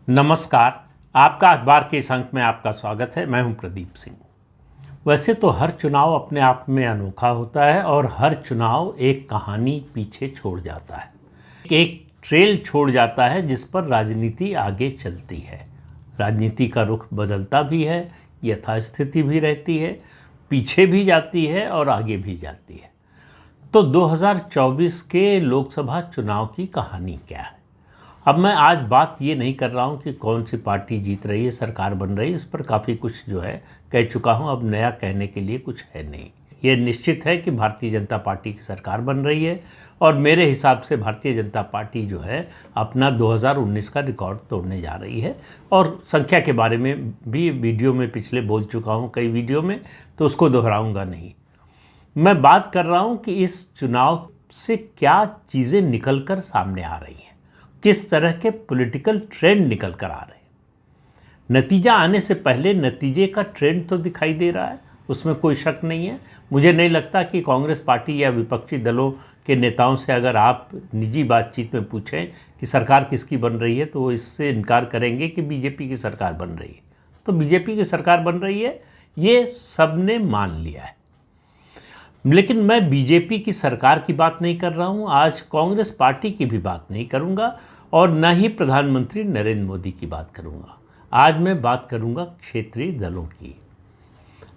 नमस्कार। आपका अखबार के इस अंक में आपका स्वागत है। मैं हूं प्रदीप सिंह। वैसे तो हर चुनाव अपने आप में अनोखा होता है और हर चुनाव एक कहानी पीछे छोड़ जाता है, एक ट्रेल छोड़ जाता है जिस पर राजनीति आगे चलती है। राजनीति का रुख बदलता भी है, यथास्थिति भी रहती है, पीछे भी जाती है और आगे भी जाती है। तो 2024 के लोकसभा चुनाव की कहानी क्या है? अब मैं आज बात ये नहीं कर रहा हूँ कि कौन सी पार्टी जीत रही है, सरकार बन रही है। इस पर काफ़ी कुछ जो है कह चुका हूँ, अब नया कहने के लिए कुछ है नहीं। ये निश्चित है कि भारतीय जनता पार्टी की सरकार बन रही है और मेरे हिसाब से भारतीय जनता पार्टी जो है अपना 2019 का रिकॉर्ड तोड़ने जा रही है। और संख्या के बारे में भी वीडियो में पिछले बोल चुका हूँ, कई वीडियो में, तो उसको दोहराऊँगा नहीं। मैं बात कर रहा हूँ कि इस चुनाव से क्या चीज़ें निकल कर सामने आ रही हैं, किस तरह के पॉलिटिकल ट्रेंड निकल कर आ रहे हैं। नतीजा आने से पहले नतीजे का ट्रेंड तो दिखाई दे रहा है, उसमें कोई शक नहीं है। मुझे नहीं लगता कि कांग्रेस पार्टी या विपक्षी दलों के नेताओं से अगर आप निजी बातचीत में पूछें कि सरकार किसकी बन रही है तो वो इससे इनकार करेंगे कि बीजेपी की सरकार बन रही है। तो बीजेपी की सरकार बन रही है, ये सबने मान लिया है। लेकिन मैं बीजेपी की सरकार की बात नहीं कर रहा हूं, आज कांग्रेस पार्टी की भी बात नहीं करूंगा और न ही प्रधानमंत्री नरेंद्र मोदी की बात करूंगा। आज मैं बात करूंगा क्षेत्रीय दलों की।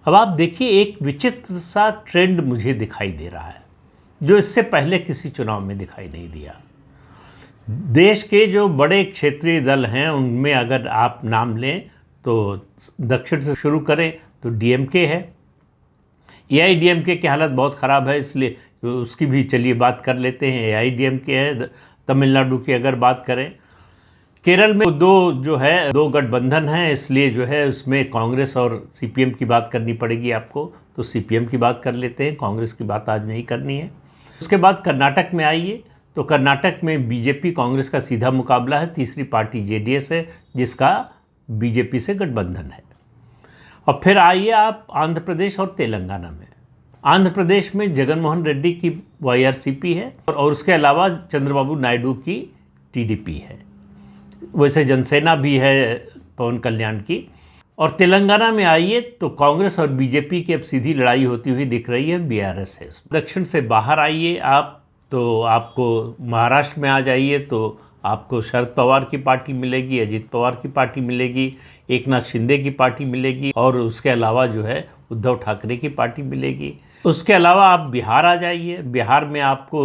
अब आप देखिए, एक विचित्र सा ट्रेंड मुझे दिखाई दे रहा है जो इससे पहले किसी चुनाव में दिखाई नहीं दिया। देश के जो बड़े क्षेत्रीय दल हैं उनमें अगर आप नाम लें तो दक्षिण से शुरू करें तो डीएमके है। एआईडीएमके की हालत बहुत ख़राब है, इसलिए उसकी भी चलिए बात कर लेते हैं। एआईडीएमके है। तमिलनाडु की अगर बात करें, केरल में दो गठबंधन हैं, इसलिए जो है उसमें कांग्रेस और सीपीएम की बात करनी पड़ेगी आपको, तो सीपीएम की बात कर लेते हैं, कांग्रेस की बात आज नहीं करनी है। उसके बाद कर्नाटक में आइए तो कर्नाटक में बीजेपी कांग्रेस का सीधा मुकाबला है, तीसरी पार्टी जेडीएस है जिसका बीजेपी से गठबंधन है। और फिर आइए आप आंध्र प्रदेश और तेलंगाना में। आंध्र प्रदेश में जगनमोहन रेड्डी की वाईआरसीपी है और उसके अलावा चंद्रबाबू नायडू की टीडीपी है। वैसे जनसेना भी है पवन कल्याण की। और तेलंगाना में आइए तो कांग्रेस और बीजेपी की अब सीधी लड़ाई होती हुई दिख रही है, बीआरएस है। दक्षिण से बाहर आइए आप तो आपको महाराष्ट्र में आ जाइए तो आपको शरद पवार की पार्टी मिलेगी, अजित पवार की पार्टी मिलेगी, एकनाथ शिंदे की पार्टी मिलेगी और उसके अलावा जो है उद्धव ठाकरे की पार्टी मिलेगी। उसके अलावा आप बिहार आ जाइए, बिहार में आपको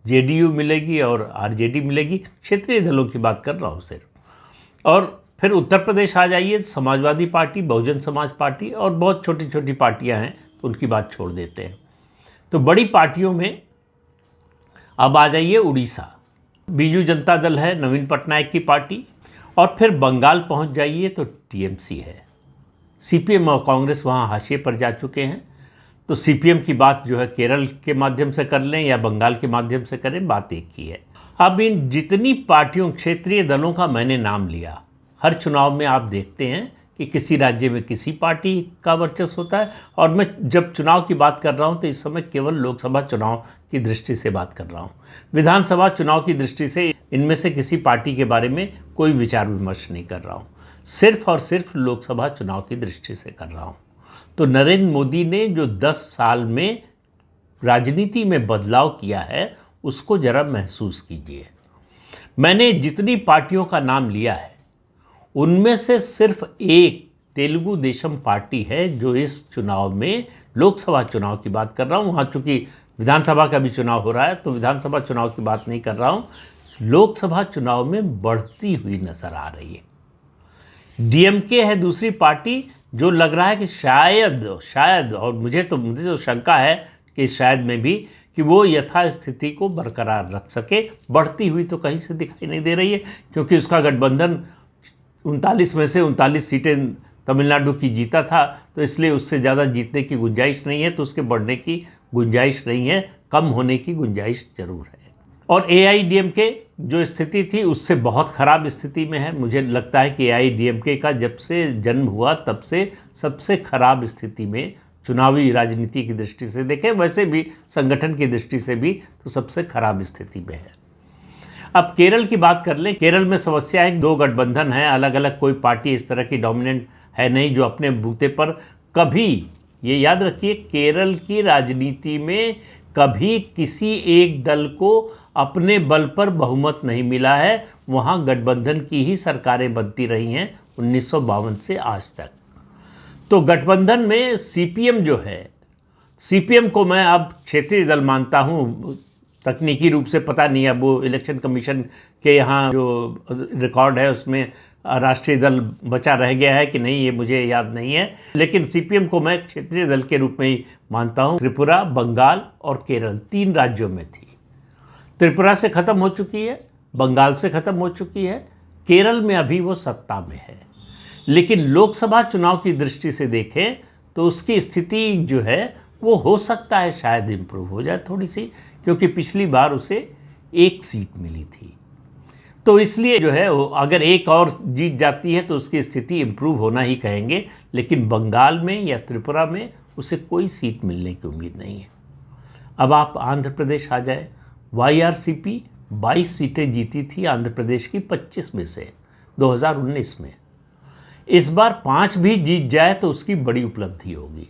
जेडीयू मिलेगी और आरजेडी मिलेगी। क्षेत्रीय दलों की बात कर रहा हूँ सिर्फ। और फिर उत्तर प्रदेश आ जाइए, समाजवादी पार्टी, बहुजन समाज पार्टी और बहुत छोटी छोटी पार्टियाँ हैं तो उनकी बात छोड़ देते हैं। तो बड़ी पार्टियों में अब आ जाइए उड़ीसा, बीजू जनता दल है, नवीन पटनायक की पार्टी। और फिर बंगाल पहुंच जाइए तो टीएमसी है। सीपीएम और कांग्रेस वहां हाशिए पर जा चुके हैं, तो सीपीएम की बात जो है केरल के माध्यम से कर लें या बंगाल के माध्यम से करें, बात एक ही है। अब इन जितनी पार्टियों, क्षेत्रीय दलों का मैंने नाम लिया, हर चुनाव में आप देखते हैं कि किसी राज्य में किसी पार्टी का वर्चस्व होता है। और मैं जब चुनाव की बात कर रहा हूं तो इस समय केवल लोकसभा चुनाव की दृष्टि से बात कर रहा हूं। विधानसभा चुनाव की दृष्टि से इनमें से किसी पार्टी के बारे में कोई विचार विमर्श नहीं कर रहा हूं, सिर्फ और सिर्फ लोकसभा चुनाव की दृष्टि से कर रहा हूं। तो नरेंद्र मोदी ने जो 10 साल में राजनीति में बदलाव किया है उसको जरा महसूस कीजिए। मैंने जितनी पार्टियों का नाम लिया है उनमें से सिर्फ एक तेलुगु देशम पार्टी है जो इस चुनाव में, लोकसभा चुनाव की बात कर रहा हूँ, वहाँ चूँकि विधानसभा का भी चुनाव हो रहा है तो विधानसभा चुनाव की बात नहीं कर रहा हूँ, लोकसभा चुनाव में बढ़ती हुई नजर आ रही है। डीएमके है दूसरी पार्टी जो लग रहा है कि शायद और मुझे तो शंका है कि शायद में भी कि वो यथास्थिति को बरकरार रख सके। बढ़ती हुई तो कहीं से दिखाई नहीं दे रही है क्योंकि उसका गठबंधन 39 में से 39 सीटें तमिलनाडु की जीता था, तो इसलिए उससे ज़्यादा जीतने की गुंजाइश नहीं है, तो उसके बढ़ने की गुंजाइश नहीं है, कम होने की गुंजाइश जरूर है। और एआईडीएमके जो स्थिति थी उससे बहुत ख़राब स्थिति में है। मुझे लगता है कि एआईडीएमके का जब से जन्म हुआ तब से सबसे खराब स्थिति में, चुनावी राजनीति की दृष्टि से देखें, वैसे भी संगठन की दृष्टि से भी, तो सबसे खराब स्थिति में है। अब केरल की बात कर लें। केरल में समस्या है, दो गठबंधन है, अलग अलग कोई पार्टी इस तरह की डोमिनेंट है नहीं जो अपने बूते पर कभी, ये याद रखिए, केरल की राजनीति में कभी किसी एक दल को अपने बल पर बहुमत नहीं मिला है। वहाँ गठबंधन की ही सरकारें बनती रही हैं 1952 से आज तक। तो गठबंधन में सीपीएम जो है, सीपीएम को मैं अब क्षेत्रीय दल मानता हूँ, तकनीकी रूप से पता नहीं, अब वो इलेक्शन कमीशन के यहाँ जो रिकॉर्ड है उसमें राष्ट्रीय दल बचा रह गया है कि नहीं, ये मुझे याद नहीं है, लेकिन सीपीएम को मैं क्षेत्रीय दल के रूप में ही मानता हूँ। त्रिपुरा, बंगाल और केरल 3 राज्यों में थी। त्रिपुरा से ख़त्म हो चुकी है, बंगाल से ख़त्म हो चुकी है, केरल में अभी वो सत्ता में है। लेकिन लोकसभा चुनाव की दृष्टि से देखें तो उसकी स्थिति जो है वो हो सकता है शायद इम्प्रूव हो जाए थोड़ी सी, क्योंकि पिछली बार उसे 1 सीट मिली थी। तो इसलिए जो है अगर एक और जीत जाती है तो उसकी स्थिति इम्प्रूव होना ही कहेंगे। लेकिन बंगाल में या त्रिपुरा में उसे कोई सीट मिलने की उम्मीद नहीं है। अब आप आंध्र प्रदेश आ जाए। वाईआरसीपी 22 सीटें जीती थी आंध्र प्रदेश की 25 में से 2019 में। इस बार 5 भी जीत जाए तो उसकी बड़ी उपलब्धि होगी।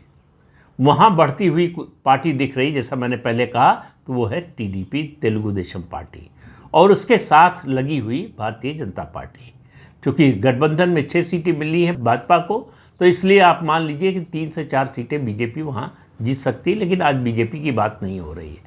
वहाँ बढ़ती हुई पार्टी दिख रही, जैसा मैंने पहले कहा, तो वो है टीडीपी, तेलुगु देशम पार्टी, और उसके साथ लगी हुई भारतीय जनता पार्टी। क्योंकि गठबंधन में 6 सीटें मिली हैं भाजपा को, तो इसलिए आप मान लीजिए कि 3 से 4 सीटें बीजेपी वहाँ जीत सकती है। लेकिन आज बीजेपी की बात नहीं हो रही है।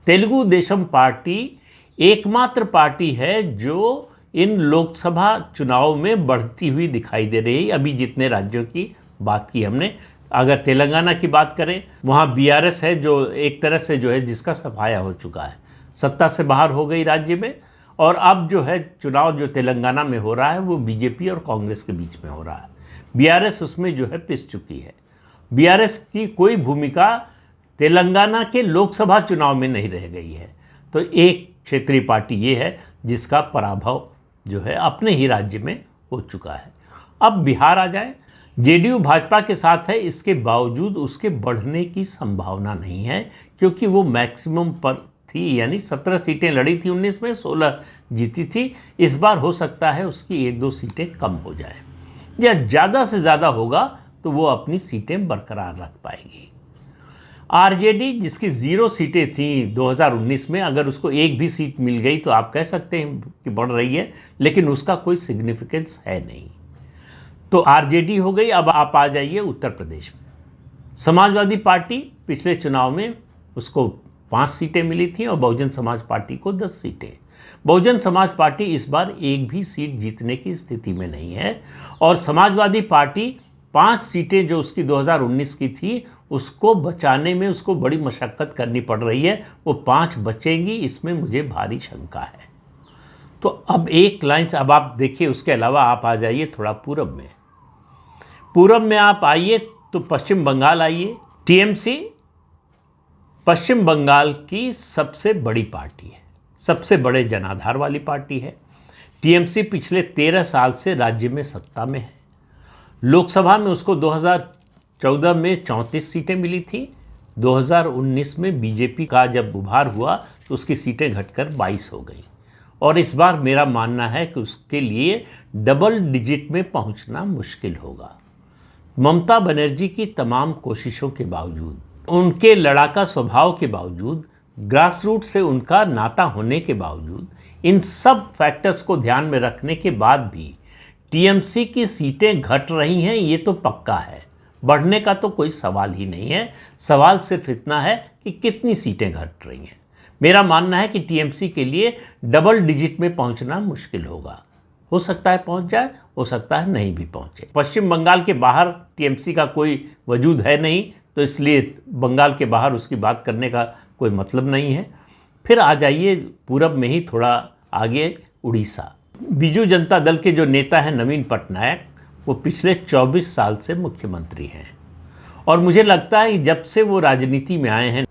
तेलुगु देशम पार्टी एकमात्र पार्टी है जो इन लोकसभा चुनाव में बढ़ती हुई दिखाई दे रही है। अभी जितने राज्यों की बात की हमने, अगर तेलंगाना की बात करें, वहाँ बीआरएस है जो एक तरह से जो है जिसका सफाया हो चुका है, सत्ता से बाहर हो गई राज्य में। और अब जो है चुनाव जो तेलंगाना में हो रहा है वो बीजेपी और कांग्रेस के बीच में हो रहा है। बीआरएस उसमें जो है पिस चुकी है। बीआरएस की कोई भूमिका तेलंगाना के लोकसभा चुनाव में नहीं रह गई है। तो एक क्षेत्रीय पार्टी ये है जिसका पराभव जो है अपने ही राज्य में हो चुका है। अब बिहार आ जाए। जेडीयू भाजपा के साथ है, इसके बावजूद उसके बढ़ने की संभावना नहीं है, क्योंकि वो मैक्सिमम पर थी, यानी 17 सीटें लड़ी थी 19 में, 16 जीती थी। इस बार हो सकता है उसकी 1-2 सीटें कम हो जाए, या ज़्यादा से ज़्यादा होगा तो वो अपनी सीटें बरकरार रख पाएगी। आरजेडी जिसकी 0 सीटें थीं 2019 में, अगर उसको एक भी सीट मिल गई तो आप कह सकते हैं कि बढ़ रही है, लेकिन उसका कोई सिग्निफिकेंस है नहीं। तो आरजेडी हो गई। अब आप आ जाइए उत्तर प्रदेश में। समाजवादी पार्टी पिछले चुनाव में उसको 5 सीटें मिली थी और बहुजन समाज पार्टी को 10 सीटें। बहुजन समाज पार्टी इस बार एक भी सीट जीतने की स्थिति में नहीं है, और समाजवादी पार्टी 5 सीटें जो उसकी 2019 की थी उसको बचाने में उसको बड़ी मशक्क़त करनी पड़ रही है। वो 5 बचेंगी, इसमें मुझे भारी शंका है। तो अब एक लाइन से अब आप देखिए, उसके अलावा आप आ जाइए थोड़ा पूरब में। पूरब में आप आइए तो पश्चिम बंगाल आइए। टीएमसी पश्चिम बंगाल की सबसे बड़ी पार्टी है, सबसे बड़े जनाधार वाली पार्टी है। टीएमसी पिछले 13 साल से राज्य में सत्ता में है। लोकसभा में उसको 2014 में 34 सीटें मिली थी। 2019 में बीजेपी का जब उभार हुआ तो उसकी सीटें घटकर 22 हो गई, और इस बार मेरा मानना है कि उसके लिए डबल डिजिट में पहुंचना मुश्किल होगा। ममता बनर्जी की तमाम कोशिशों के बावजूद, उनके लड़ाका स्वभाव के बावजूद, ग्रास रूट से उनका नाता होने के बावजूद, इन सब फैक्टर्स को ध्यान में रखने के बाद भी टीएमसी की सीटें घट रही हैं, ये तो पक्का है। बढ़ने का तो कोई सवाल ही नहीं है। सवाल सिर्फ इतना है कि कितनी सीटें घट रही हैं। मेरा मानना है कि टीएमसी के लिए डबल डिजिट में पहुंचना मुश्किल होगा। हो सकता है पहुंच जाए, हो सकता है नहीं भी पहुंचे। पश्चिम बंगाल के बाहर टीएमसी का कोई वजूद है नहीं, तो इसलिए बंगाल के बाहर उसकी बात करने का कोई मतलब नहीं है। फिर आ जाइए पूरब में ही थोड़ा आगे, उड़ीसा। बीजू जनता दल के जो नेता हैं नवीन पटनायक, वो पिछले 24 साल से मुख्यमंत्री हैं, और मुझे लगता है जब से वो राजनीति में आए हैं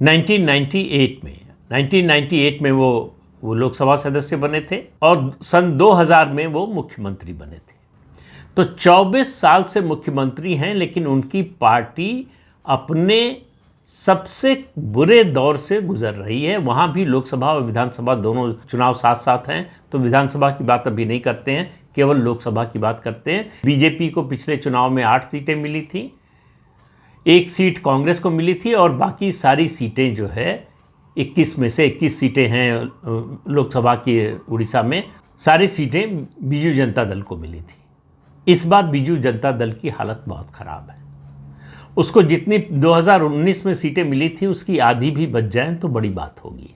1998 में वो लोकसभा सदस्य बने थे, और सन 2000 में वो मुख्यमंत्री बने थे। तो 24 साल से मुख्यमंत्री हैं, लेकिन उनकी पार्टी अपने सबसे बुरे दौर से गुजर रही है। वहाँ भी लोकसभा और विधानसभा दोनों चुनाव साथ साथ हैं, तो विधानसभा की बात अभी नहीं करते हैं, केवल लोकसभा की बात करते हैं। बीजेपी को पिछले चुनाव में 8 सीटें मिली थी, 1 सीट कांग्रेस को मिली थी, और बाकी सारी सीटें जो है 21 में से 21 सीटें हैं लोकसभा की उड़ीसा में, सारी सीटें बीजू जनता दल को मिली थी। इस बार बीजू जनता दल की हालत बहुत ख़राब है। उसको जितनी 2019 में सीटें मिली थी उसकी आधी भी बच जाएं तो बड़ी बात होगी।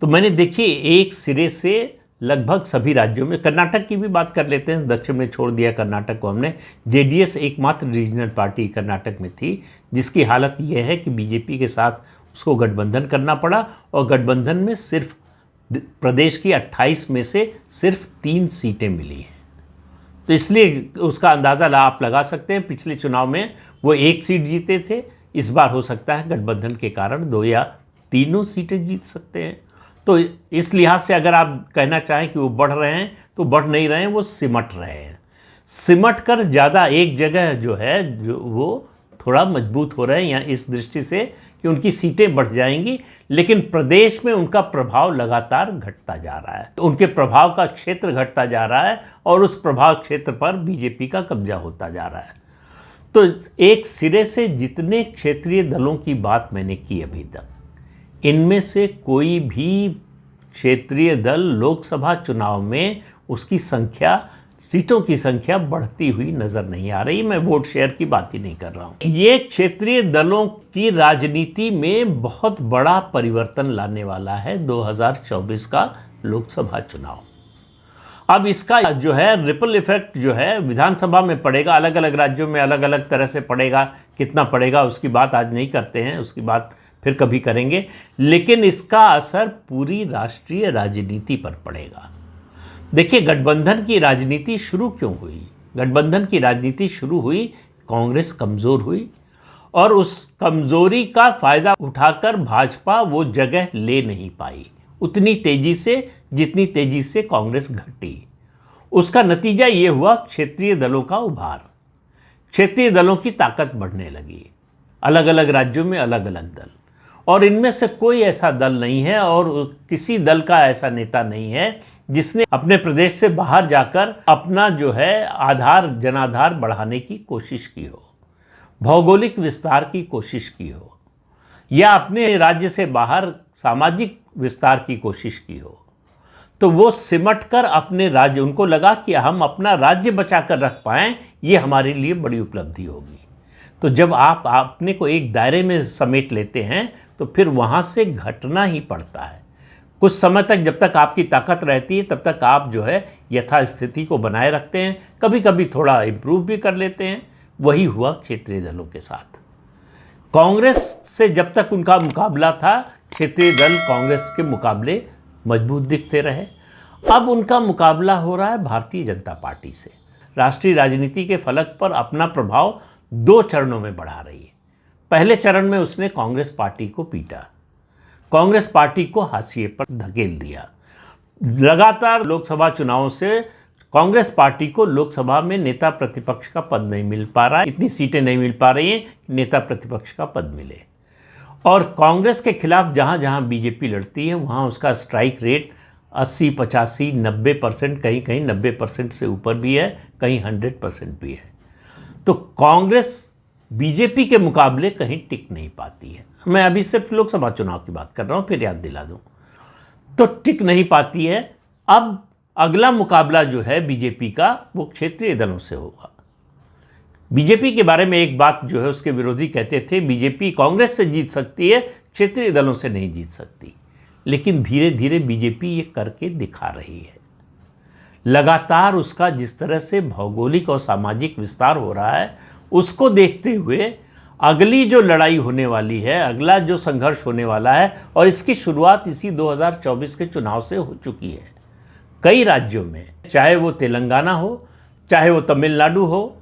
तो मैंने देखिए एक सिरे से लगभग सभी राज्यों में, कर्नाटक की भी बात कर लेते हैं, दक्षिण में छोड़ दिया कर्नाटक को हमने। जेडीएस एकमात्र रीजनल पार्टी कर्नाटक में थी जिसकी हालत यह है कि बीजेपी के साथ उसको गठबंधन करना पड़ा, और गठबंधन में सिर्फ प्रदेश की 28 में से सिर्फ 3 सीटें मिली हैं। तो इसलिए उसका अंदाज़ा आप लगा सकते हैं, पिछले चुनाव में वो 1 सीट जीते थे, इस बार हो सकता है गठबंधन के कारण 2 या 3 सीटें जीत सकते हैं। तो इस लिहाज से अगर आप कहना चाहें कि वो बढ़ रहे हैं तो बढ़ नहीं रहे हैं, वो सिमट रहे हैं। सिमट कर ज़्यादा एक जगह जो है जो वो थोड़ा मजबूत हो रहे हैं, यहाँ इस दृष्टि से कि उनकी सीटें बढ़ जाएंगी, लेकिन प्रदेश में उनका प्रभाव लगातार घटता जा रहा है, उनके प्रभाव का क्षेत्र घटता जा रहा है, और उस प्रभाव क्षेत्र पर बीजेपी का कब्जा होता जा रहा है। तो एक सिरे से जितने क्षेत्रीय दलों की बात मैंने की अभी तक, इनमें से कोई भी क्षेत्रीय दल लोकसभा चुनाव में उसकी संख्या, सीटों की संख्या बढ़ती हुई नजर नहीं आ रही। मैं वोट शेयर की बात ही नहीं कर रहा हूं। ये क्षेत्रीय दलों की राजनीति में बहुत बड़ा परिवर्तन लाने वाला है 2024 का लोकसभा चुनाव। अब इसका जो है रिपल इफेक्ट जो है विधानसभा में पड़ेगा, अलग अलग राज्यों में अलग अलग तरह से पड़ेगा, कितना पड़ेगा उसकी बात आज नहीं करते हैं, उसकी बात फिर कभी करेंगे, लेकिन इसका असर पूरी राष्ट्रीय राजनीति पर पड़ेगा। देखिए गठबंधन की राजनीति शुरू क्यों हुई? गठबंधन की राजनीति शुरू हुई, कांग्रेस कमज़ोर हुई, और उस कमज़ोरी का फ़ायदा उठाकर भाजपा वो जगह ले नहीं पाई उतनी तेज़ी से जितनी तेज़ी से कांग्रेस घटी। उसका नतीजा ये हुआ क्षेत्रीय दलों का उभार, क्षेत्रीय दलों की ताकत बढ़ने लगी, अलग अलग राज्यों में अलग अलग दल, और इनमें से कोई ऐसा दल नहीं है और किसी दल का ऐसा नेता नहीं है जिसने अपने प्रदेश से बाहर जाकर अपना जो है आधार, जनाधार बढ़ाने की कोशिश की हो, भौगोलिक विस्तार की कोशिश की हो, या अपने राज्य से बाहर सामाजिक विस्तार की कोशिश की हो। तो वो सिमट कर अपने राज्य, उनको लगा कि हम अपना राज्य बचाकर रख पाएं, ये हमारे लिए बड़ी उपलब्धि होगी। तो जब आप अपने को एक दायरे में समेट लेते हैं तो फिर वहाँ से घटना ही पड़ता है। कुछ समय तक जब तक आपकी ताकत रहती है तब तक आप जो है यथास्थिति को बनाए रखते हैं, कभी कभी थोड़ा इम्प्रूव भी कर लेते हैं। वही हुआ क्षेत्रीय दलों के साथ। कांग्रेस से जब तक उनका मुकाबला था, क्षेत्रीय दल कांग्रेस के मुकाबले मजबूत दिखते रहे। अब उनका मुकाबला हो रहा है भारतीय जनता पार्टी से। राष्ट्रीय राजनीति के फलक पर अपना प्रभाव 2 चरणों में बढ़ा रही है। पहले चरण में उसने कांग्रेस पार्टी को पीटा, कांग्रेस पार्टी को हाशिए पर धकेल दिया। लगातार लोकसभा चुनावों से कांग्रेस पार्टी को लोकसभा में नेता प्रतिपक्ष का पद नहीं मिल पा रहा है, इतनी सीटें नहीं मिल पा रही हैं कि नेता प्रतिपक्ष का पद मिले। और कांग्रेस के खिलाफ जहां जहां बीजेपी लड़ती है वहां उसका स्ट्राइक रेट 80, 85, 90%, कहीं कहीं 90% से ऊपर भी है, कहीं 100% भी है। तो कांग्रेस बीजेपी के मुकाबले कहीं टिक नहीं पाती है। मैं अभी सिर्फ लोकसभा चुनाव की बात कर रहा हूं, फिर याद दिला दूं, तो टिक नहीं पाती है। अब अगला मुकाबला जो है बीजेपी का वो क्षेत्रीय दलों से होगा। बीजेपी के बारे में एक बात जो है उसके विरोधी कहते थे, बीजेपी कांग्रेस से जीत सकती है, क्षेत्रीय दलों से नहीं जीत सकती। लेकिन धीरे धीरे बीजेपी ये करके दिखा रही है। लगातार उसका जिस तरह से भौगोलिक और सामाजिक विस्तार हो रहा है, उसको देखते हुए अगली जो लड़ाई होने वाली है, अगला जो संघर्ष होने वाला है, और इसकी शुरुआत इसी 2024 के चुनाव से हो चुकी है। कई राज्यों में, चाहे वो तेलंगाना हो, चाहे वो तमिलनाडु हो,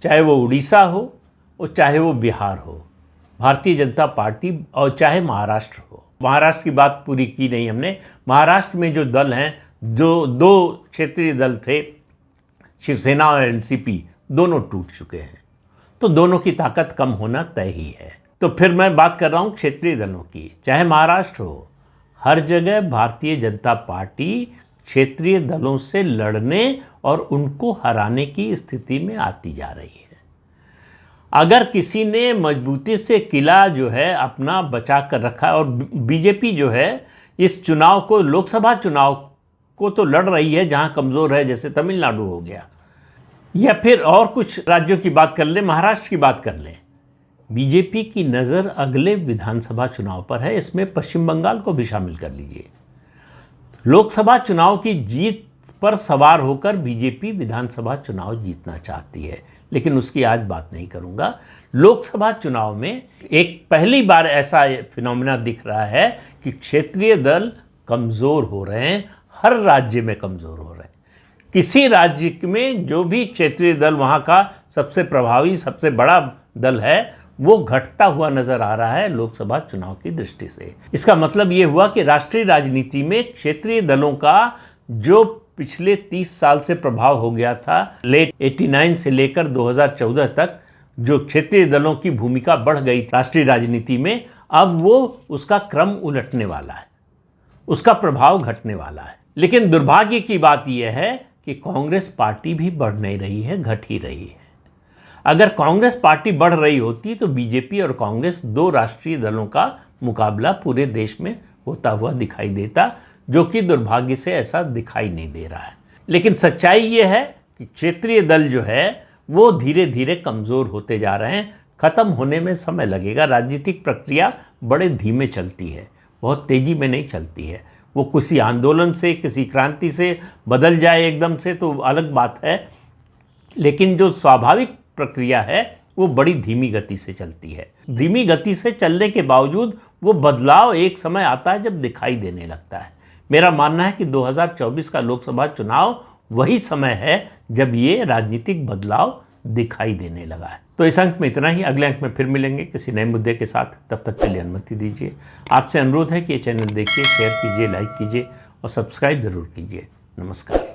चाहे वो उड़ीसा हो, और चाहे वो बिहार हो, भारतीय जनता पार्टी, और चाहे महाराष्ट्र हो। महाराष्ट्र की बात पूरी की नहीं हमने। महाराष्ट्र में जो दल हैं, जो 2 क्षेत्रीय दल थे, शिवसेना और एनसीपी, दोनों टूट चुके हैं। तो दोनों की ताकत कम होना तय ही है। तो फिर मैं बात कर रहा हूँ क्षेत्रीय दलों की। चाहे महाराष्ट्र हो, हर जगह भारतीय जनता पार्टी क्षेत्रीय दलों से लड़ने और उनको हराने की स्थिति में आती जा रही है। अगर किसी ने मजबूती से किला जो है अपना बचा कर रखा है, और बीजेपी जो है इस चुनाव को, लोकसभा चुनाव को तो लड़ रही है जहां कमज़ोर है, जैसे तमिलनाडु हो गया, या फिर और कुछ राज्यों की बात कर लें, महाराष्ट्र की बात कर लें। बीजेपी की नज़र अगले विधानसभा चुनाव पर है, इसमें पश्चिम बंगाल को भी शामिल कर लीजिए। लोकसभा चुनाव की जीत पर सवार होकर बीजेपी विधानसभा चुनाव जीतना चाहती है, लेकिन उसकी आज बात नहीं करूंगा। लोकसभा चुनाव में एक पहली बार ऐसा फिनोमेना दिख रहा है कि क्षेत्रीय दल कमज़ोर हो रहे हैं, हर राज्य में कमज़ोर हो रहे हैं। किसी राज्य में जो भी क्षेत्रीय दल वहाँ का सबसे प्रभावी, सबसे बड़ा दल है, वो घटता हुआ नजर आ रहा है लोकसभा चुनाव की दृष्टि से। इसका मतलब ये हुआ कि राष्ट्रीय राजनीति में क्षेत्रीय दलों का जो पिछले 30 साल से प्रभाव हो गया था, लेट 89 से लेकर 2014 तक जो क्षेत्रीय दलों की भूमिका बढ़ गई राष्ट्रीय राजनीति में, अब वो उसका क्रम उलटने वाला है, उसका प्रभाव घटने वाला है। लेकिन दुर्भाग्य की बात यह है कि कांग्रेस पार्टी भी बढ़ नहीं रही है, घट ही रही है। अगर कांग्रेस पार्टी बढ़ रही होती तो बीजेपी और कांग्रेस दो राष्ट्रीय दलों का मुकाबला पूरे देश में होता हुआ दिखाई देता, जो कि दुर्भाग्य से ऐसा दिखाई नहीं दे रहा है। लेकिन सच्चाई ये है कि क्षेत्रीय दल जो है वो धीरे धीरे कमज़ोर होते जा रहे हैं। ख़त्म होने में समय लगेगा। राजनीतिक प्रक्रिया बड़े धीमे चलती है, बहुत तेज़ी में नहीं चलती है। वो किसी आंदोलन से, किसी क्रांति से बदल जाए एकदम से तो अलग बात है, लेकिन जो स्वाभाविक प्रक्रिया है वो बड़ी धीमी गति से चलती है। धीमी गति से चलने के बावजूद वो बदलाव एक समय आता है जब दिखाई देने लगता है। मेरा मानना है कि 2024 का लोकसभा चुनाव वही समय है जब ये राजनीतिक बदलाव दिखाई देने लगा है। तो इस अंक में इतना ही। अगले अंक में फिर मिलेंगे किसी नए मुद्दे के साथ। तब तक के लिए अनुमति दीजिए। आपसे अनुरोध है कि ये चैनल देखिए, शेयर कीजिए, लाइक कीजिए और सब्सक्राइब ज़रूर कीजिए। नमस्कार।